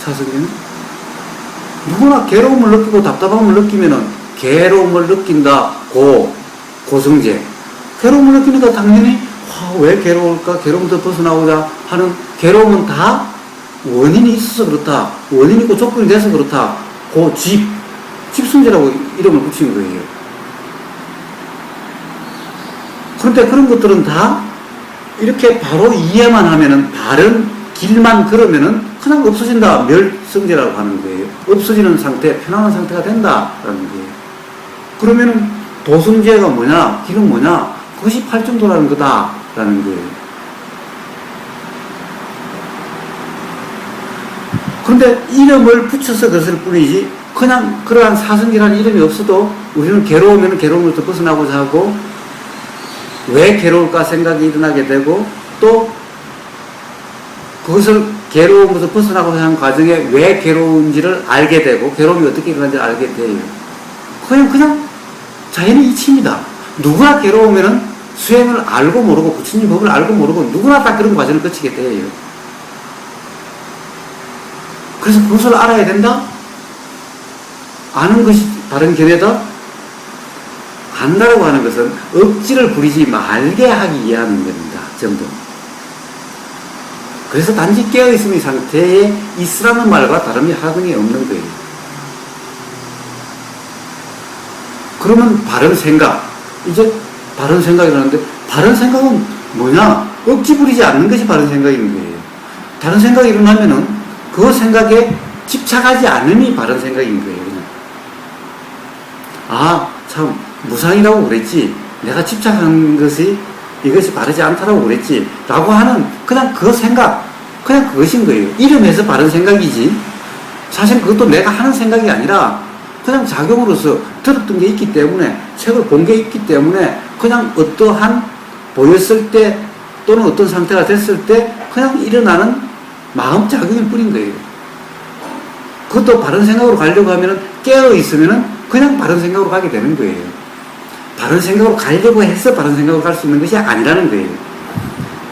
사성계는 누구나 괴로움을 느끼고 답답함을 느끼면은 괴로움을 느낀다, 고성제. 괴로움을 느끼니까 당연히 왜 괴로울까? 괴로움부터 벗어나고자 하는 괴로움은 다 원인이 있어서 그렇다, 원인이 있고 조건이 돼서 그렇다, 집순제라고 이름을 붙인 거예요. 그런데 그런 것들은 다 이렇게 바로 이해만 하면은, 바른 길만 걸으면은 그냥 없어진다, 멸성제라고 하는 거예요. 없어지는 상태, 편안한 상태가 된다라는 거예요. 그러면은 도성제가 뭐냐, 길은 뭐냐, 그것이 팔중도라는 거다라는 거예요. 그런데 이름을 붙여서 그랬을 뿐이지, 그냥 그러한 사성이라는 이름이 없어도 우리는 괴로우면 괴로움부터 벗어나고자 하고, 왜 괴로울까 생각이 일어나게 되고, 또 그것을 괴로움부터 벗어나고자 하는 과정에 왜 괴로운지를 알게 되고, 괴로움이 어떻게 일어나는지를 알게 돼요. 그냥 자연의 이치입니다. 누구나 괴로우면은 수행을 알고 모르고, 부처님 법을 알고 모르고 누구나 다 그런 과정을 거치게 돼요. 그래서 그것을 알아야 된다? 아는 것이 바른 견해다? 안다라고 하는 것은 억지를 부리지 말게 하기 위한 겁니다. 전부. 그래서 단지 깨어있음의 상태에 있으라는 말과 다름이 하등이 없는 거예요. 그러면 바른 생각, 이제 바른 생각이라는데, 바른 생각은 뭐냐? 억지 부리지 않는 것이 바른 생각인 거예요. 다른 생각이 일어나면은 그 생각에 집착하지 않음이 바른 생각인 거예요. 그냥. 참 무상이라고 그랬지, 내가 집착한 것이 이것이 바르지 않다라고 그랬지 라고 하는 그냥 그 생각, 그냥 그것인 거예요. 이름에서 바른 생각이지, 사실 그것도 내가 하는 생각이 아니라 그냥 작용으로서 들었던 게 있기 때문에, 책을 본 게 있기 때문에, 그냥 어떠한 보였을 때 또는 어떤 상태가 됐을 때 그냥 일어나는 마음작용일 뿐인 거예요. 그것도 바른 생각으로 가려고 하면은, 깨어있으면은 그냥 바른 생각으로 가게 되는 거예요. 바른 생각으로 가려고 해서 바른 생각으로 갈 수 있는 것이 아니라는 거예요.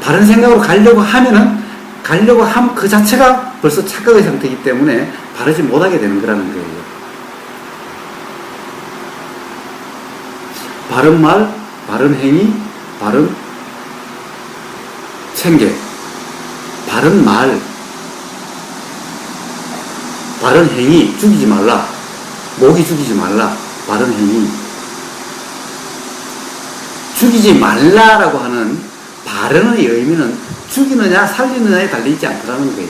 바른 생각으로 가려고 하면은, 가려고 함 그 자체가 벌써 착각의 상태이기 때문에 바르지 못하게 되는 거라는 거예요. 바른 말, 바른 행위, 바른 생계, 바른 말, 바른 행위, 죽이지 말라, 모기 죽이지 말라, 바른 행위. 죽이지 말라라고 하는 바른의 의미는 죽이느냐 살리느냐에 달려있지 않더라는 거예요.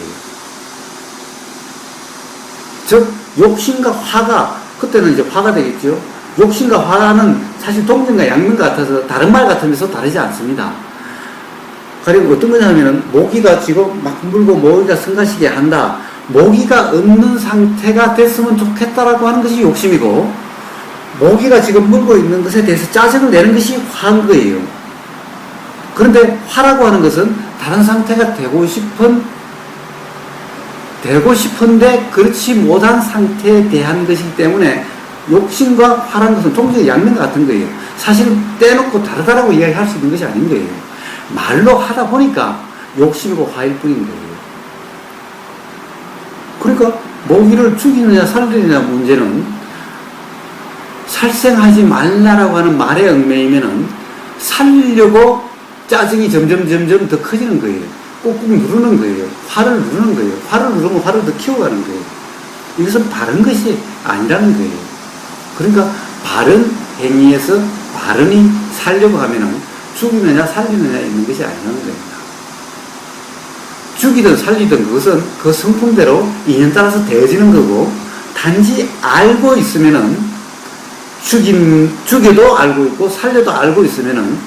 즉 욕심과 화가, 그때는 이제 화가 되겠죠. 욕심과 화는 사실 동면과 양면 같아서 다른 말 같으면서 다르지 않습니다. 그리고 어떤 거냐면은, 모기가 지금 막 물고 모기가 성가시게 한다, 모기가 없는 상태가 됐으면 좋겠다라고 하는 것이 욕심이고, 모기가 지금 물고 있는 것에 대해서 짜증을 내는 것이 화인 거예요. 그런데 화라고 하는 것은 다른 상태가 되고 싶은데 그렇지 못한 상태에 대한 것이기 때문에, 욕심과 화라는 것은 동시에 양면 같은 거예요. 사실은 떼놓고 다르다라고 이야기할 수 있는 것이 아닌 거예요. 말로 하다 보니까 욕심이고 화일 뿐인 거예요. 그러니까 모기를 죽이느냐 살리느냐 문제는, 살생하지 말라라고 하는 말에 얽매이면은 살리려고 짜증이 점점 더 커지는 거예요. 꾹꾹 누르는 거예요. 화를 누르는 거예요. 화를 누르면 화를 더 키워가는 거예요. 이것은 바른 것이 아니라는 거예요. 그러니까 바른 행위에서 바른이 살려고 하면은 죽이느냐 살리느냐 있는 것이 아니라는 겁니다. 죽이든 살리든 그것은 그 성품대로 인연 따라서 되어지는 거고, 단지 알고 있으면은, 죽여도 알고 있고 살려도 알고 있으면은,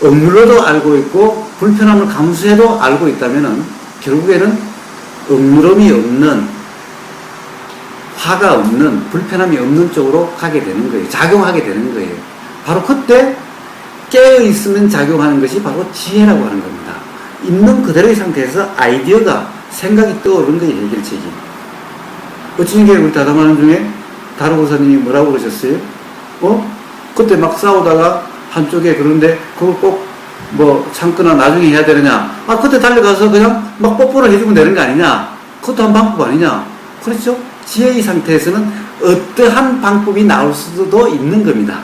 억눌러도 알고 있고 불편함을 감수해도 알고 있다면은, 결국에는 억누름이 없는 화가 없는, 불편함이 없는 쪽으로 가게 되는 거예요. 작용하게 되는 거예요. 바로 그때 깨어있으면 작용하는 것이 바로 지혜라고 하는 겁니다. 있는 그대로의 상태에서 아이디어가, 생각이 떠오르는 거예요, 해결책이. 어찌인게 우리 다담하는 중에 다루고사님이 뭐라고 그러셨어요? 그때 막 싸우다가 한쪽에 그런데 그걸 꼭 뭐 참거나 나중에 해야 되느냐? 그때 달려가서 그냥 막 뽀뽀를 해주면 되는 거 아니냐? 그것도 한 방법 아니냐? 그렇죠? 지혜의 상태에서는 어떠한 방법이 나올 수도 있는 겁니다.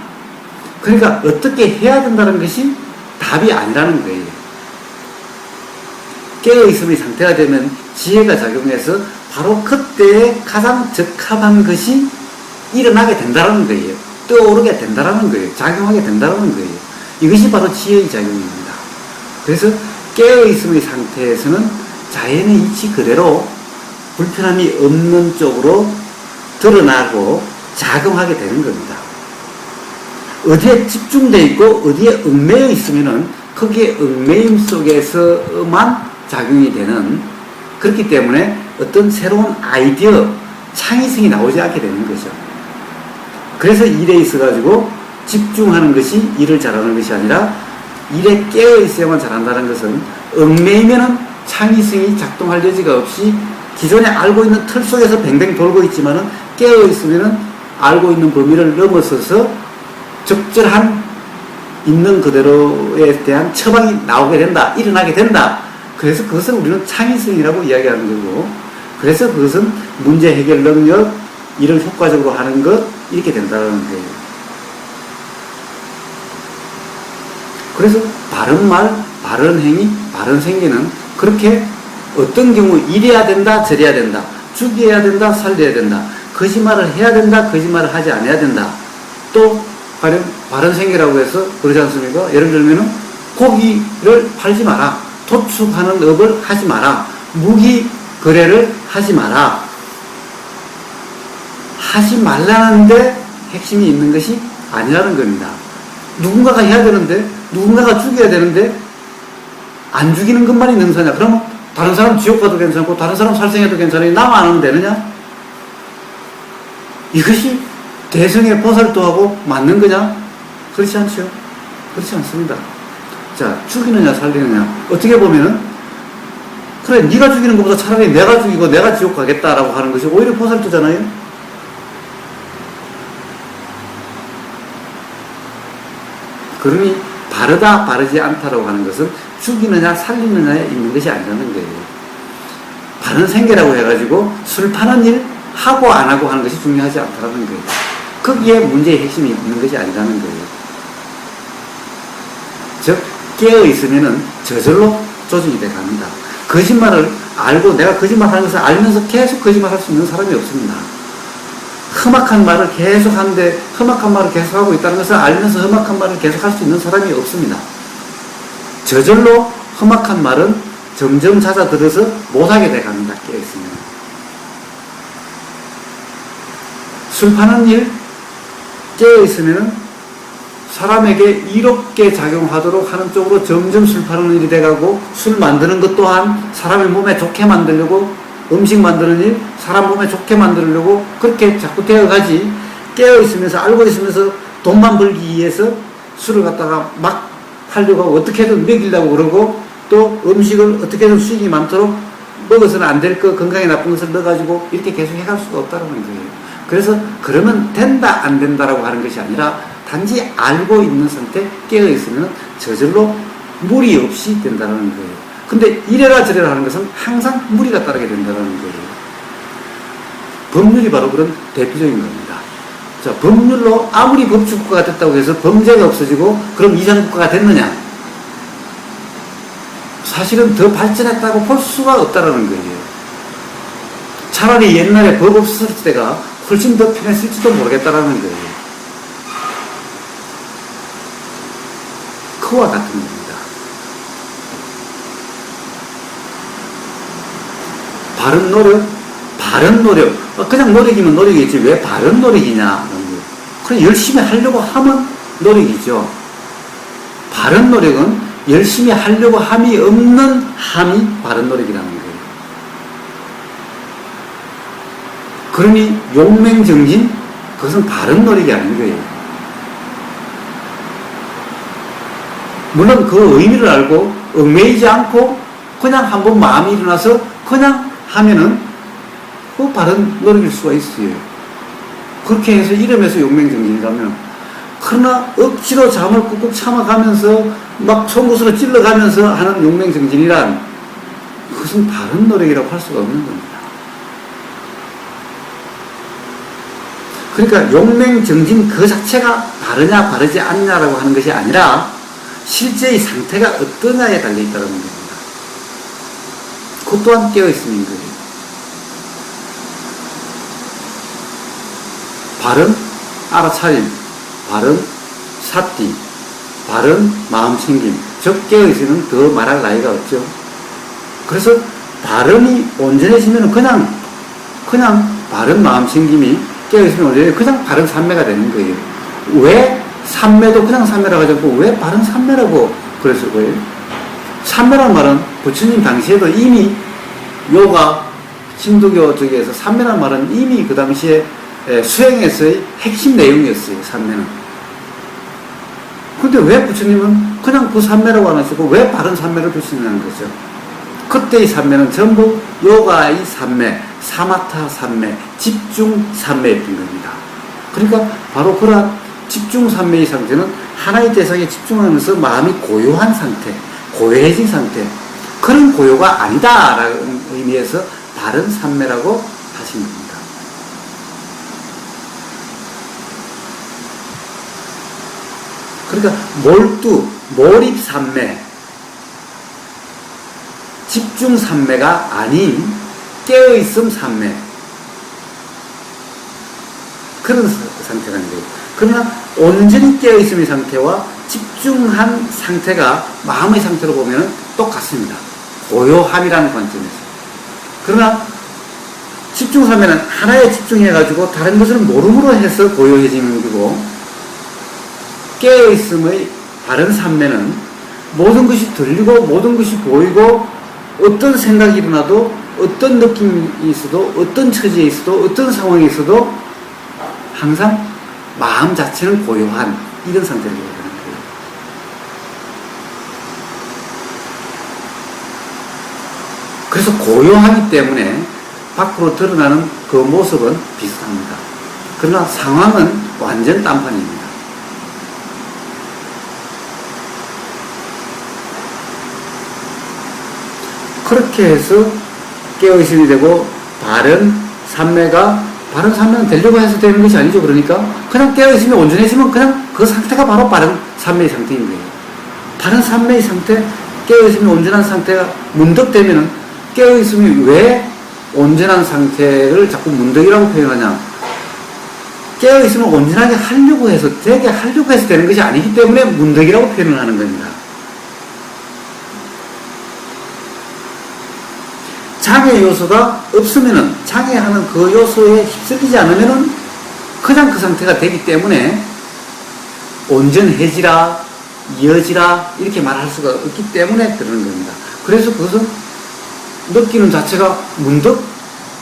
그러니까 어떻게 해야 된다는 것이 답이 아니라는 거예요. 깨어있음의 상태가 되면 지혜가 작용해서 바로 그때에 가장 적합한 것이 일어나게 된다는 거예요. 떠오르게 된다는 거예요. 작용하게 된다는 거예요. 이것이 바로 지혜의 작용입니다. 그래서 깨어있음의 상태에서는 자연의 이치 그대로 불편함이 없는 쪽으로 드러나고 작용하게 되는 겁니다. 어디에 집중되어 있고 어디에 얽매여 있으면은 거기에 얽매임 속에서만 작용이 되는, 그렇기 때문에 어떤 새로운 아이디어, 창의성이 나오지 않게 되는 거죠. 그래서 일에 있어가지고 집중하는 것이 일을 잘하는 것이 아니라 일에 깨어있어야만 잘한다는 것은 얽매이면은 창의성이 작동할 여지가 없이 기존에 알고 있는 틀 속에서 뱅뱅 돌고 있지만은 깨어있으면은 알고 있는 범위를 넘어서서 적절한 있는 그대로에 대한 처방이 나오게 된다, 일어나게 된다. 그래서 그것을 우리는 창의성이라고 이야기하는 거고, 그래서 그것은 문제 해결 능력, 일을 효과적으로 하는 것, 이렇게 된다는 거예요. 그래서 바른 말, 바른 행위, 바른 생기는 그렇게 어떤 경우 이래야 된다, 저래야 된다, 죽여야 된다, 살려야 된다, 거짓말을 해야 된다, 거짓말을 하지 않아야 된다. 또 가령 바른 생계라고 해서 그러지 않습니까? 예를 들면은 고기를 팔지 마라, 도축하는 업을 하지 마라, 무기 거래를 하지 마라. 하지 말라는데 핵심이 있는 것이 아니라는 겁니다. 누군가가 해야 되는데, 누군가가 죽여야 되는데 안 죽이는 것만이 능사냐? 그러면 다른 사람 지옥 가도 괜찮고 다른 사람 살생해도 괜찮으니 나만 안 하면 되느냐? 이것이 대성의 보살도하고 맞는 거냐? 그렇지 않죠? 그렇지 않습니다. 자, 죽이느냐 살리느냐, 어떻게 보면은 그래, 네가 죽이는 것보다 차라리 내가 죽이고 내가 지옥 가겠다라고 하는 것이 오히려 보살도잖아요. 그러니 바르다 바르지 않다라고 하는 것은 죽이느냐 살리느냐에 있는 것이 아니라는 거예요. 바른 생계라고 해가지고 술 파는 일 하고 안 하고 하는 것이 중요하지 않다라는 거예요. 거기에 문제의 핵심이 있는 것이 아니라는 거예요. 즉 깨어있으면은 저절로 조정이 돼 갑니다. 거짓말을 알고 내가 거짓말하는 것을 알면서 계속 거짓말할 수 있는 사람이 없습니다. 험악한 말을 계속 하는데 험악한 말을 계속 하고 있다는 것을 알면서 험악한 말을 계속 할 수 있는 사람이 없습니다. 저절로 험악한 말은 점점 잦아들어서 못하게 돼 갑니다. 깨어있으면. 술 파는 일 깨어있으면 사람에게 이롭게 작용하도록 하는 쪽으로 점점 술 파는 일이 돼가고, 술 만드는 것 또한 사람의 몸에 좋게 만들려고, 음식 만드는 일, 사람 몸에 좋게 만들려고 그렇게 자꾸 되어가지, 깨어있으면서 알고 있으면서 돈만 벌기 위해서 술을 갖다가 막 팔려고 하고 어떻게든 먹이려고 그러고, 또 음식을 어떻게든 수익이 많도록 먹어서는 안 될 거, 건강에 나쁜 것을 넣어가지고 이렇게 계속 해갈 수가 없다는 거예요. 그래서 그러면 된다 안 된다라고 하는 것이 아니라 단지 알고 있는 상태, 깨어있으면 저절로 무리 없이 된다는 거예요. 근데 이래라 저래라 하는 것은 항상 무리가 따르게 된다는 거예요. 법률이 바로 그런 대표적인 겁니다. 자, 법률로 아무리 법치국가가 됐다고 해서 범죄가 없어지고 그럼 이산국가가 됐느냐? 사실은 더 발전했다고 볼 수가 없다는 거예요. 차라리 옛날에 법 없었을 때가 훨씬 더 편했을지도 모르겠다라는 거예요. 그와 같은 겁니다. 바른 노력, 그냥 노력이면 노력이겠지 왜 바른 노력이냐? 그래, 열심히 하려고 하면 노력이죠. 바른 노력은 열심히 하려고 함이 없는 함이 바른 노력이라는 거예요. 그러니 용맹정진, 그것은 바른 노력이 아닌 거예요. 물론 그 의미를 알고 얽매이지 않고 그냥 한번 마음이 일어나서 그냥 하면은 그 바른 노력일 수가 있어요. 그렇게 해서 이러면서 용맹정진이라면. 그러나 억지로 잠을 꾹꾹 참아가면서 막 송곳으로 찔러가면서 하는 용맹정진이란 그것은 바른 노력이라고 할 수가 없는 겁니다. 그러니까 용맹정진 그 자체가 바르냐 바르지 않냐라고 하는 것이 아니라 실제의 상태가 어떠냐에 달려있다는 겁니다. 그 또한 깨어있음인 거예요. 바른 알아차림, 바른 사띠, 바른 마음챙김, 즉 깨어있으면 더 말할 나위가 없죠. 그래서 바른이 온전해지면 그냥 바른 마음챙김이 깨어있으면 온전해지면 그냥 바른 삼매가 되는 거예요. 왜 삼매도 그냥 삼매라고 하지 않고 왜 바른 삼매라고 그랬을 거예요? 삼매란 말은 부처님 당시에도 이미 요가 신도교 쪽에서 삼매란 말은 이미 그 당시에 수행에서의 핵심 내용이었어요. 삼매는. 근데 왜 부처님은 그냥 그 삼매라고 안 하시고 왜 바른 삼매를 두시냐는 거죠. 그때의 삼매는 전부 요가의 삼매, 사마타 삼매, 집중 삼매였던 겁니다. 그러니까 바로 그런 집중 삼매의 상태는 하나의 대상에 집중하면서 마음이 고요한 상태, 고요해진 상태, 그런 고요가 아니다라는 의미에서 바른 삼매라고 하신 겁니다. 그러니까 몰두, 몰입 삼매, 집중 삼매가 아닌 깨어있음 삼매, 그런 상태가 있는 거예요. 그러나 온전히 깨어있음의 상태와 집중한 상태가 마음의 상태로 보면 똑같습니다. 고요함이라는 관점에서. 그러나 집중 삼매는 하나에 집중해가지고 다른 것을 모름으로 해서 고요해지는 거고, 깨어있음의 바른 삼매는 모든 것이 들리고 모든 것이 보이고 어떤 생각이 일어나도 어떤 느낌이 있어도 어떤 처지에 있어도 어떤 상황에 있어도 항상 마음 자체는 고요한 이런 상태를 얘기하는 거예요. 그래서 고요하기 때문에 밖으로 드러나는 그 모습은 비슷합니다. 그러나 상황은 완전 딴판입니다. 그렇게 해서 깨어있음이 되고 바른 삼매는 되려고 해서 되는 것이 아니죠. 그러니까 그냥 깨어있음이 온전해지면 그냥 그 상태가 바로 바른 삼매의 상태인 거예요. 바른 삼매의 상태, 깨어있음이 온전한 상태가 문득되면은 깨어있음이 왜 온전한 상태를 자꾸 문득이라고 표현하냐. 깨어있음을 온전하게 하려고 해서 되게 하려고 해서 되는 것이 아니기 때문에 문득이라고 표현을 하는 겁니다. 장애 요소가 없으면은, 장애하는 그 요소에 휩쓸리지 않으면은 그냥 그 상태가 되기 때문에 온전해지라, 이어지라 이렇게 말할 수가 없기 때문에 그러는 겁니다. 그래서 그것은 느끼는 자체가 문득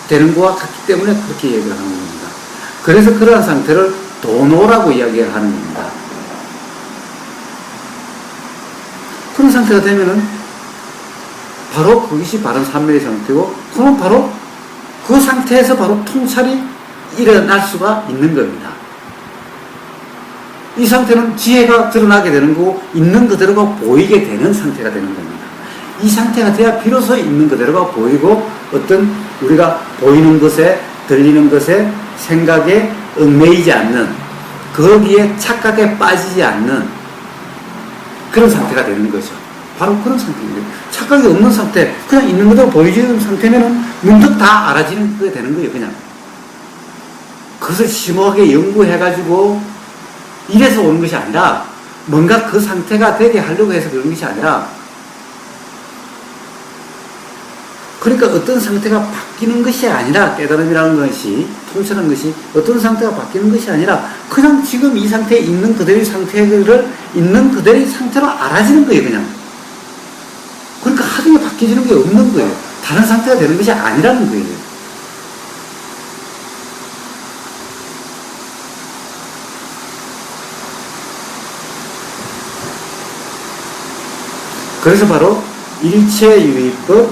되는 것과 같기 때문에 그렇게 얘기를 하는 겁니다. 그래서 그러한 상태를 도노라고 이야기를 하는 겁니다. 그런 상태가 되면은 바로 그것이 바른 삼매의 상태고, 그럼 바로 그 상태에서 바로 통찰이 일어날 수가 있는 겁니다. 이 상태는 지혜가 드러나게 되는 거고, 있는 그대로가 보이게 되는 상태가 되는 겁니다. 이 상태가 돼야 비로소 있는 그대로가 보이고, 어떤 우리가 보이는 것에, 들리는 것에, 생각에 얽매이지 않는, 거기에 착각에 빠지지 않는 그런 상태가 되는 거죠. 바로 그런 상태입니다. 착각이 없는 상태, 그냥 있는 그대로 보여지는 상태면은 문득 다 알아지는 게 되는 거예요, 그냥. 그것을 심오하게 연구해가지고 이래서 오는 것이 아니라, 뭔가 그 상태가 되게 하려고 해서 그런 것이 아니라, 그러니까 어떤 상태가 바뀌는 것이 아니라, 깨달음이라는 것이, 통찰하는 것이 어떤 상태가 바뀌는 것이 아니라 그냥 지금 이 상태에 있는 그대로의 상태를 있는 그대로의 상태로 알아지는 거예요, 그냥. 그러니까 하등에 바뀌어지는 게 없는 거예요. 다른 상태가 되는 것이 아니라는 거예요. 그래서 바로 일체유의법,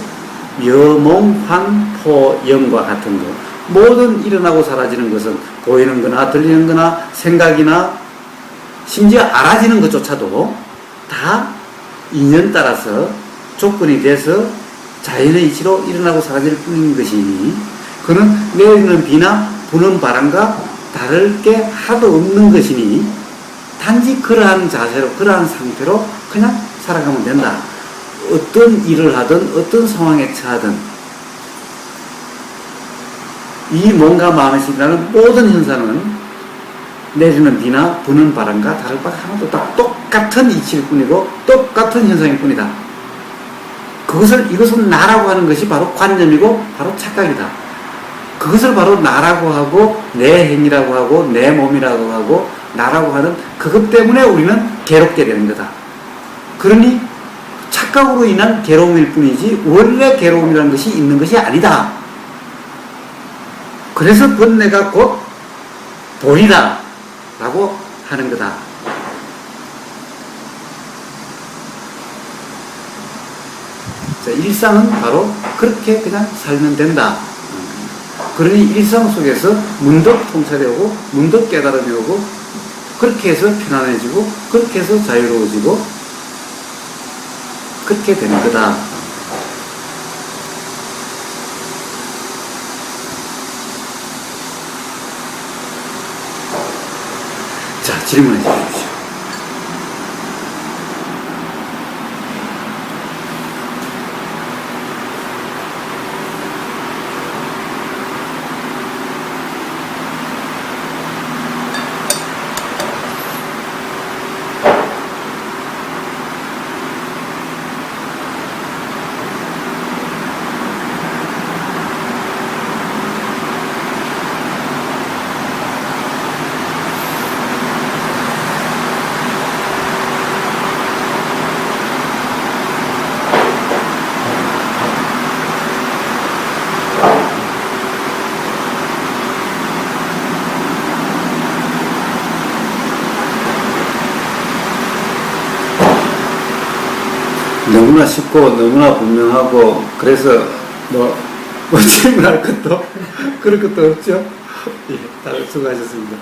여몽환포영과 같은 것, 모든 일어나고 사라지는 것은 보이는 거나 들리는 거나 생각이나 심지어 알아지는 것조차도 다 인연 따라서 조건이 돼서 자연의 이치로 일어나고 사라질 뿐인 것이니, 그는 내리는 비나 부는 바람과 다를 게 하나도 없는 것이니 단지 그러한 자세로, 그러한 상태로 그냥 살아가면 된다. 어떤 일을 하든 어떤 상황에 처하든 이 몸과 마음에서 일어나는 모든 현상은 내리는 비나 부는 바람과 다를 바 하나도 없다. 똑같은 이치일 뿐이고 똑같은 현상일 뿐이다. 이것은 나라고 하는 것이 바로 관념이고 바로 착각이다. 그것을 바로 나라고 하고 내 행위라고 하고 내 몸이라고 하고 나라고 하는 그것 때문에 우리는 괴롭게 되는 거다. 그러니 착각으로 인한 괴로움일 뿐이지 원래 괴로움이라는 것이 있는 것이 아니다. 그래서 번뇌가 곧 돌이다 라고 하는 거다. 자, 일상은 바로 그렇게 그냥 살면 된다. 그러니 일상 속에서 문득 통찰이 오고 문득 깨달음이 오고 그렇게 해서 편안해지고 그렇게 해서 자유로워지고 그렇게 되는 거다. 자, 질문해 주십시오. 너무나 쉽고 너무나 분명하고 그래서 뭐 질문할 것도 그럴 것도 없죠. 예, 다들 수고하셨습니다.